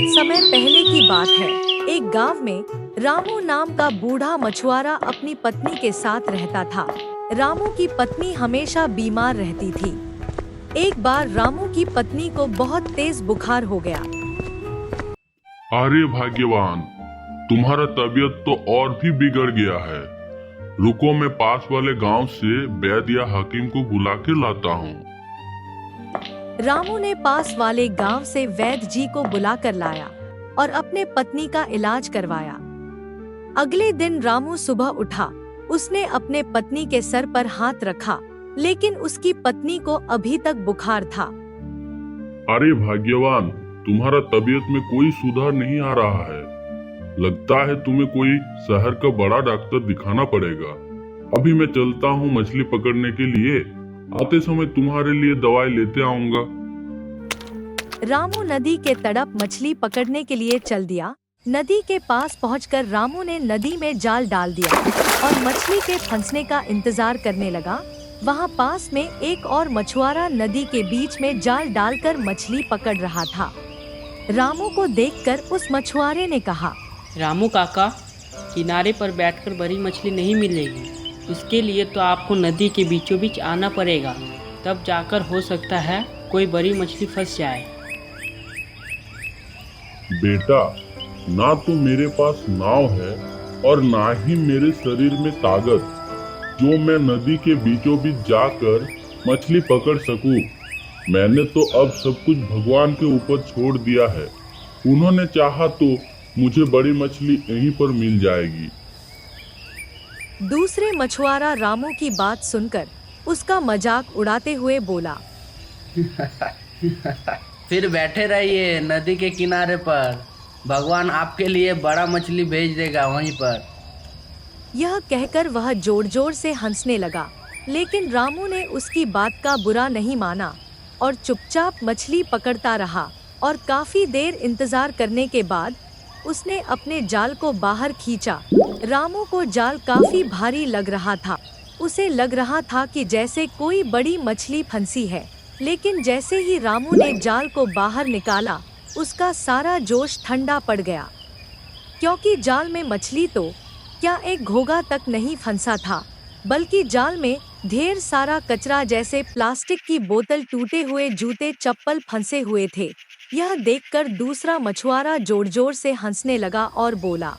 बहुत समय पहले की बात है। एक गांव में रामू नाम का बूढ़ा मछुआरा अपनी पत्नी के साथ रहता था। रामू की पत्नी हमेशा बीमार रहती थी। एक बार रामू की पत्नी को बहुत तेज बुखार हो गया। अरे भाग्यवान, तुम्हारा तबीयत तो और भी बिगड़ गया है। रुको, मैं पास वाले गांव से वैद्य या हकीम को बुला के लाता हूँ। रामू ने पास वाले गांव से वैद्य जी को बुलाकर लाया और अपने पत्नी का इलाज करवाया। अगले दिन रामू सुबह उठा। उसने अपने पत्नी के सर पर हाथ रखा, लेकिन उसकी पत्नी को अभी तक बुखार था। अरे भाग्यवान, तुम्हारा तबीयत में कोई सुधार नहीं आ रहा है। लगता है तुम्हें कोई शहर का बड़ा डॉक्टर दिखाना पड़ेगा। अभी मैं चलता हूँ मछली पकड़ने के लिए। आते समय तुम्हारे लिए दवाई लेते आऊंगा। रामू नदी के तड़प मछली पकड़ने के लिए चल दिया। नदी के पास पहुंचकर रामू ने नदी में जाल डाल दिया और मछली के फंसने का इंतजार करने लगा। वहां पास में एक और मछुआरा नदी के बीच में जाल डालकर मछली पकड़ रहा था। रामू को देखकर उस मछुआरे ने कहा, रामू काका, किनारे पर बैठकर बड़ी मछली नहीं मिलेगी। इसके लिए तो आपको नदी के बीचों बीच आना पड़ेगा, तब जाकर हो सकता है कोई बड़ी मछली फंस जाए। बेटा, ना तो मेरे पास नाव है और ना ही मेरे शरीर में ताकत जो मैं नदी के बीचों बीच जाकर मछली पकड़ सकूं। मैंने तो अब सब कुछ भगवान के ऊपर छोड़ दिया है। उन्होंने चाहा तो मुझे बड़ी मछली यहीं पर मिल जाएगी। दूसरे मछुआरा रामू की बात सुनकर उसका मजाक उड़ाते हुए बोला, फिर बैठे रहिए नदी के किनारे पर, भगवान आपके लिए बड़ा मछली भेज देगा वहीं पर। यह कहकर वह जोर जोर से हंसने लगा, लेकिन रामू ने उसकी बात का बुरा नहीं माना और चुपचाप मछली पकड़ता रहा। और काफी देर इंतजार करने के बाद उसने अपने जाल को बाहर खींचा। रामू को जाल काफी भारी लग रहा था। उसे लग रहा था कि जैसे कोई बड़ी मछली फंसी है, लेकिन जैसे ही रामू ने जाल को बाहर निकाला, उसका सारा जोश ठंडा पड़ गया, क्योंकि जाल में मछली तो क्या एक घोंघा तक नहीं फंसा था, बल्कि जाल में ढेर सारा कचरा जैसे प्लास्टिक की बोतल, टूटे हुए जूते, चप्पल फंसे हुए थे। यह देखकर दूसरा मछुआरा जोर जोर से हंसने लगा और बोला,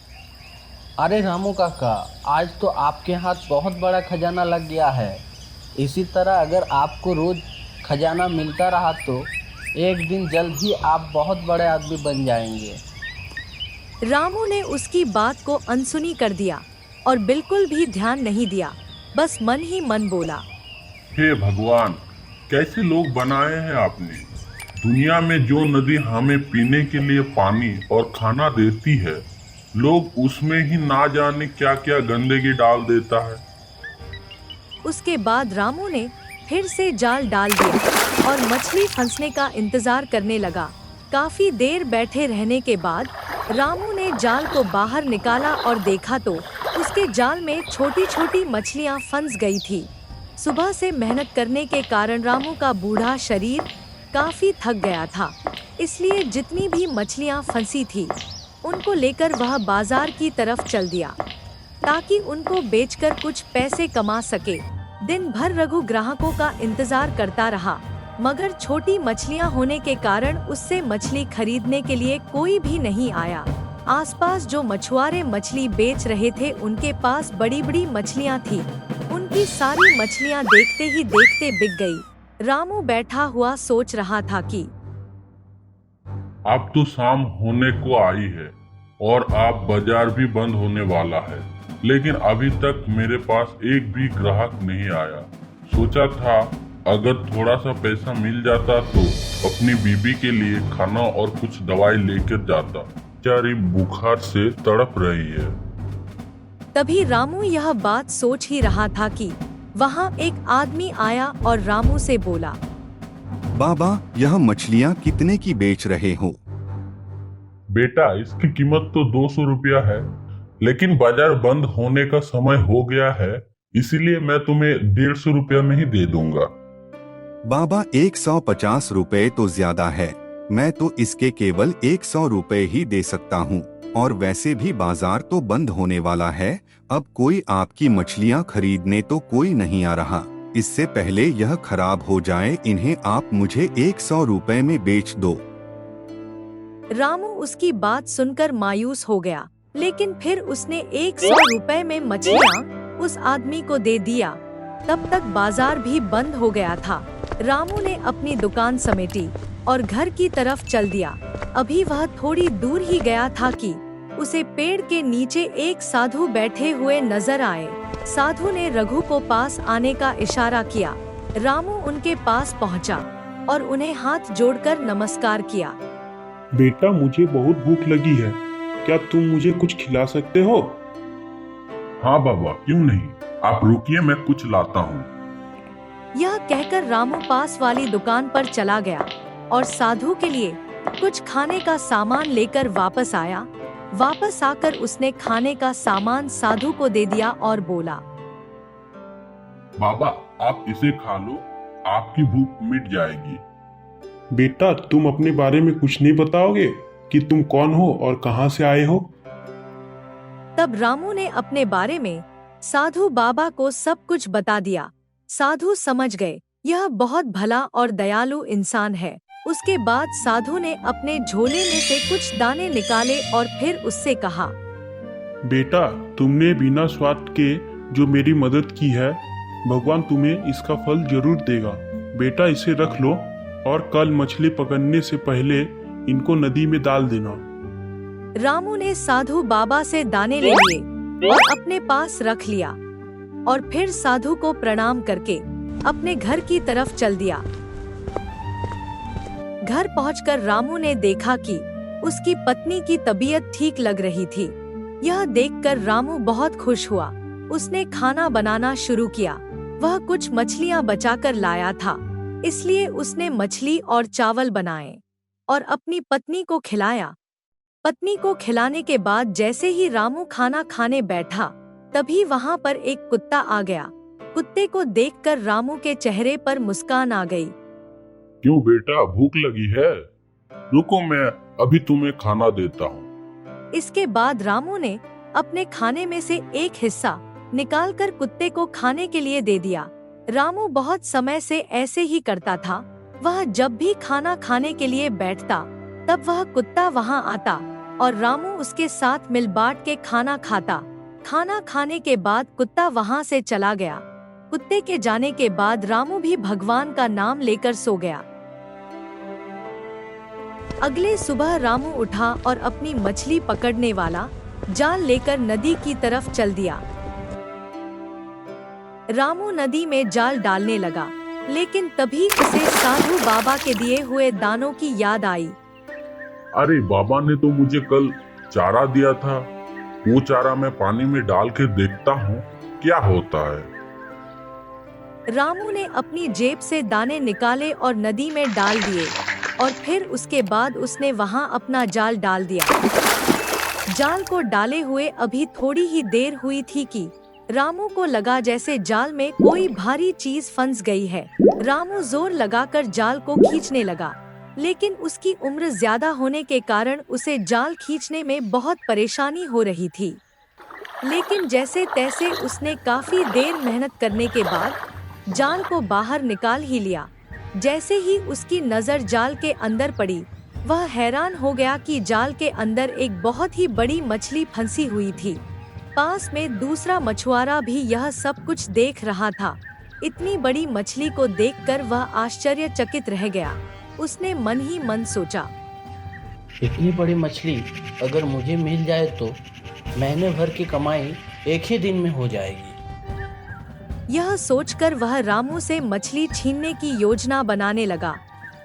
अरे रामू काका, आज तो आपके हाथ बहुत बड़ा खजाना लग गया है। इसी तरह अगर आपको रोज खजाना मिलता रहा तो एक दिन जल्द ही आप बहुत बड़े आदमी बन जाएंगे। रामू ने उसकी बात को अनसुनी कर दिया और बिल्कुल भी ध्यान नहीं दिया। बस मन ही मन बोला, हे भगवान, कैसे लोग बनाए हैं आपने। दुनिया में जो नदी हमें पीने के लिए पानी और खाना देती है, लोग उसमें ही ना जाने क्या क्या गंदगी डाल देता है। उसके बाद रामू ने फिर से जाल डाल दिया और मछली फंसने का इंतजार करने लगा। काफी देर बैठे रहने के बाद रामू ने जाल को बाहर निकाला और देखा तो उसके जाल में छोटी छोटी मछलियां फंस गई थी। सुबह से मेहनत करने के कारण रामू का बूढ़ा शरीर काफी थक गया था, इसलिए जितनी भी मछलियां फंसी थी उनको लेकर वह बाजार की तरफ चल दिया, ताकि उनको बेचकर कुछ पैसे कमा सके। दिन भर रघु ग्राहकों का इंतजार करता रहा, मगर छोटी मछलियां होने के कारण उससे मछली खरीदने के लिए कोई भी नहीं आया। आसपास जो मछुआरे मछली बेच रहे थे, उनके पास बड़ी बड़ी मछलियां थी। उनकी सारी मछलियां देखते ही देखते बिक गई। रामू बैठा हुआ सोच रहा था कि अब तो शाम होने को आई है और आप बाजार भी बंद होने वाला है, लेकिन अभी तक मेरे पास एक भी ग्राहक नहीं आया। सोचा था अगर थोड़ा सा पैसा मिल जाता तो अपनी बीबी के लिए खाना और कुछ दवाई लेकर जाता। बेचारी बुखार से तड़प रही है। तभी रामू यह बात सोच ही रहा था कि वहाँ एक आदमी आया और रामू से बोला, बाबा, यह मछलियाँ कितने की बेच रहे हो? बेटा, इसकी कीमत तो 200 रुपया है, लेकिन बाजार बंद होने का समय हो गया है, इसीलिए मैं तुम्हें 150 रुपया में ही दे दूंगा। बाबा, 150 रुपए तो ज्यादा है। मैं तो इसके केवल 100 रुपए ही दे सकता हूँ, और वैसे भी बाजार तो बंद होने वाला है। अब कोई आपकी मछलियाँ खरीदने तो कोई नहीं आ रहा। इससे पहले यह खराब हो जाए, इन्हें आप मुझे 100 रुपए में बेच दो। रामू उसकी बात सुनकर मायूस हो गया, लेकिन फिर उसने 100 रुपए में मछलियाँ उस आदमी को दे दिया। तब तक बाजार भी बंद हो गया था। रामू ने अपनी दुकान समेटी और घर की तरफ चल दिया। अभी वह थोड़ी दूर ही गया था कि उसे पेड़ के नीचे एक साधु बैठे हुए नजर आए। साधु ने रघु को पास आने का इशारा किया। रामू उनके पास पहुंचा और उन्हें हाथ जोड़कर नमस्कार किया। बेटा, मुझे बहुत भूख लगी है, क्या तुम मुझे कुछ खिला सकते हो? हाँ बाबा, क्यों नहीं, आप रुकिए, मैं कुछ लाता हूँ। यह कहकर रामू पास वाली दुकान पर चला गया और साधु के लिए कुछ खाने का सामान लेकर वापस आया। वापस आकर उसने खाने का सामान साधु को दे दिया और बोला, बाबा आप इसे खा लो, आपकी भूख मिट जाएगी। बेटा, तुम अपने बारे में कुछ नहीं बताओगे कि तुम कौन हो और कहां से आए हो? तब रामू ने अपने बारे में साधु बाबा को सब कुछ बता दिया। साधु समझ गए यह बहुत भला और दयालु इंसान है। उसके बाद साधु ने अपने झोले में से कुछ दाने निकाले और फिर उससे कहा, बेटा, तुमने बिना स्वार्थ के जो मेरी मदद की है, भगवान तुम्हें इसका फल जरूर देगा। बेटा, इसे रख लो और कल मछली पकड़ने से पहले इनको नदी में डाल देना। रामू ने साधु बाबा से दाने ले लिए और अपने पास रख लिया और फिर साधु को प्रणाम करके अपने घर की तरफ चल दिया। घर पहुंचकर रामू ने देखा कि उसकी पत्नी की तबीयत ठीक लग रही थी। यह देखकर रामू बहुत खुश हुआ। उसने खाना बनाना शुरू किया। वह कुछ मछलियां बचाकर लाया था, इसलिए उसने मछली और चावल बनाए और अपनी पत्नी को खिलाया। पत्नी को खिलाने के बाद जैसे ही रामू खाना खाने बैठा, तभी वहां पर एक कुत्ता आ गया। कुत्ते को देखकर रामू के चेहरे पर मुस्कान आ गई। क्यों बेटा, भूख लगी है? रुको, मैं अभी तुम्हें खाना देता हूँ। इसके बाद रामू ने अपने खाने में से एक हिस्सा निकालकर कुत्ते को खाने के लिए दे दिया। रामू बहुत समय से ऐसे ही करता था। वह जब भी खाना खाने के लिए बैठता, तब वह कुत्ता वहां आता और रामू उसके साथ मिल बांट के खाना खाता। खाना खाने के बाद कुत्ता वहां से चला गया। कुत्ते के जाने के बाद रामू भी भगवान का नाम लेकर सो गया। अगले सुबह रामू उठा और अपनी मछली पकड़ने वाला जाल लेकर नदी की तरफ चल दिया। रामू नदी में जाल डालने लगा, लेकिन तभी उसे साधु बाबा के दिए हुए दानों की याद आई। अरे बाबा ने तो मुझे कल चारा दिया था, वो चारा मैं पानी में डाल के देखता हूँ क्या होता है। रामू ने अपनी जेब से दाने निकाले और नदी में डाल दिए और फिर उसके बाद उसने वहां अपना जाल डाल दिया। जाल को डाले हुए अभी थोड़ी ही देर हुई थी कि रामू को लगा जैसे जाल में कोई भारी चीज फंस गई है। रामू जोर लगाकर जाल को खींचने लगा, लेकिन उसकी उम्र ज्यादा होने के कारण उसे जाल खींचने में बहुत परेशानी हो रही थी। लेकिन जैसे तैसे उसने काफी देर मेहनत करने के बाद जाल को बाहर निकाल ही लिया। जैसे ही उसकी नजर जाल के अंदर पड़ी, वह हैरान हो गया कि जाल के अंदर एक बहुत ही बड़ी मछली फंसी हुई थी। पास में दूसरा मछुआरा भी यह सब कुछ देख रहा था। इतनी बड़ी मछली को देखकर वह आश्चर्यचकित रह गया। उसने मन ही मन सोचा, इतनी बड़ी मछली अगर मुझे मिल जाए तो महीने भर की कमाई एक ही दिन में हो जाएगी। यह सोचकर वह रामू से मछली छीनने की योजना बनाने लगा।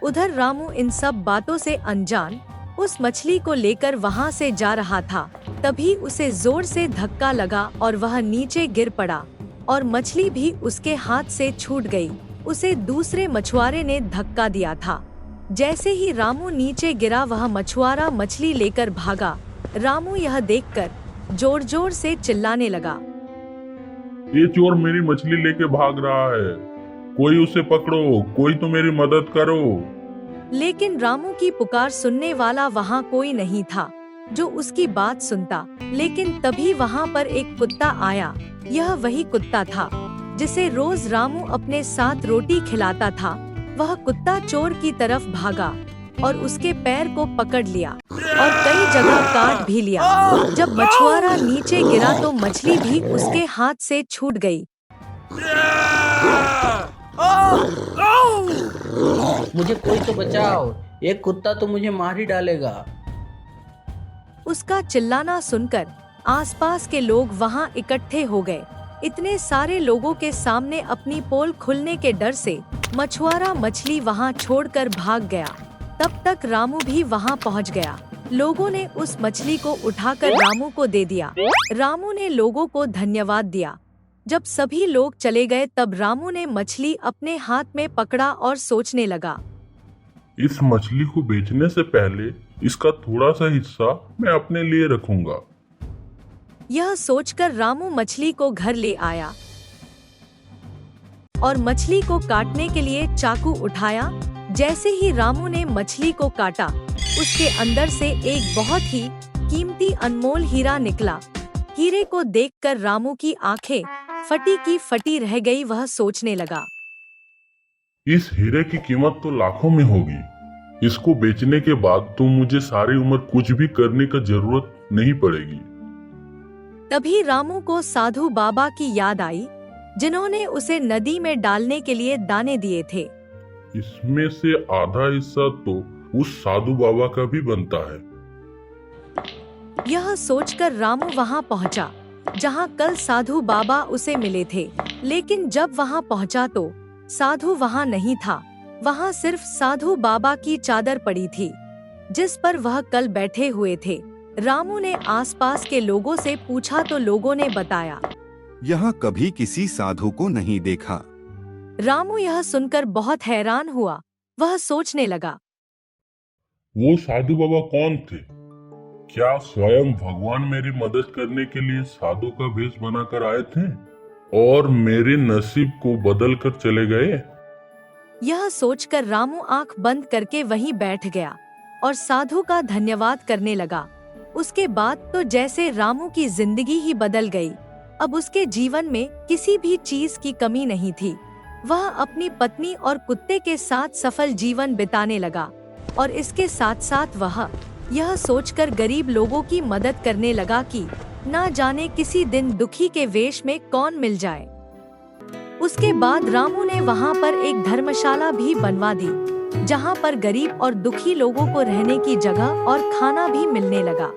उधर रामू इन सब बातों से अनजान उस मछली को लेकर वहां से जा रहा था। तभी उसे जोर से धक्का लगा और वह नीचे गिर पड़ा और मछली भी उसके हाथ से छूट गई। उसे दूसरे मछुआरे ने धक्का दिया था। जैसे ही रामू नीचे गिरा, वह मछुआरा मछली लेकर भागा। रामू यह देखकर जोर जोर से चिल्लाने लगा, ये चोर मेरी मछली लेके भाग रहा है, कोई उसे पकड़ो, कोई तो मेरी मदद करो। लेकिन रामू की पुकार सुनने वाला वहाँ कोई नहीं था जो उसकी बात सुनता। लेकिन तभी वहाँ पर एक कुत्ता आया। यह वही कुत्ता था जिसे रोज रामू अपने साथ रोटी खिलाता था। वह कुत्ता चोर की तरफ भागा और उसके पैर को पकड़ लिया और कई जगह काट भी लिया। जब मछुआरा नीचे गिरा तो मछली भी उसके हाथ से छूट गई। मुझे कोई तो बचाओ, एक कुत्ता तो मुझे मार ही डालेगा। उसका चिल्लाना सुनकर आसपास के लोग वहां इकट्ठे हो गए। इतने सारे लोगों के सामने अपनी पोल खुलने के डर से मछुआरा मछली वहां छोड़कर भाग गया। तब तक रामू भी वहां पहुंच गया। लोगों ने उस मछली को उठाकर रामू को दे दिया। रामू ने लोगों को धन्यवाद दिया। जब सभी लोग चले गए तब रामू ने मछली अपने हाथ में पकड़ा और सोचने लगा। इस मछली को बेचने से पहले इसका थोड़ा सा हिस्सा मैं अपने लिए रखूंगा। यह सोचकर रामू मछली को घर ले आया और मछली को काटने के लिए चाकू उठाया। जैसे ही रामू ने मछली को काटा, उसके अंदर से एक बहुत ही कीमती अनमोल हीरा निकला। हीरे को देखकर रामू की आंखें फटी की फटी रह गई। वह सोचने लगा, इस हीरे की कीमत तो लाखों में होगी। इसको बेचने के बाद तो मुझे सारी उम्र कुछ भी करने का जरूरत नहीं पड़ेगी। तभी रामू को साधु बाबा की याद आई, जिन्होंने उसे नदी में डालने के लिए दाने दिए थे। इसमें से आधा हिस्सा तो उस साधु बाबा का भी बनता है। यह सोचकर रामू वहां पहुंचा जहां कल साधु बाबा उसे मिले थे। लेकिन जब वहां पहुंचा तो साधु वहां नहीं था। वहां सिर्फ साधु बाबा की चादर पड़ी थी जिस पर वह कल बैठे हुए थे। रामू ने आसपास के लोगों से पूछा तो लोगों ने बताया, यहाँ कभी किसी साधु को नहीं देखा। रामू यह सुनकर बहुत हैरान हुआ। वह सोचने लगा, वो साधु बाबा कौन थे? क्या स्वयं भगवान मेरी मदद करने के लिए साधु का भेष बनाकर आए थे और मेरे नसीब को बदल कर चले गए? यह सोचकर रामू आंख बंद करके वहीं बैठ गया और साधु का धन्यवाद करने लगा। उसके बाद तो जैसे रामू की जिंदगी ही बदल गई। अब उसके जीवन में किसी भी चीज की कमी नहीं थी। वह अपनी पत्नी और कुत्ते के साथ सफल जीवन बिताने लगा और इसके साथ साथ वह यह सोचकर गरीब लोगों की मदद करने लगा कि ना जाने किसी दिन दुखी के वेश में कौन मिल जाए। उसके बाद रामू ने वहाँ पर एक धर्मशाला भी बनवा दी, जहाँ पर गरीब और दुखी लोगों को रहने की जगह और खाना भी मिलने लगा।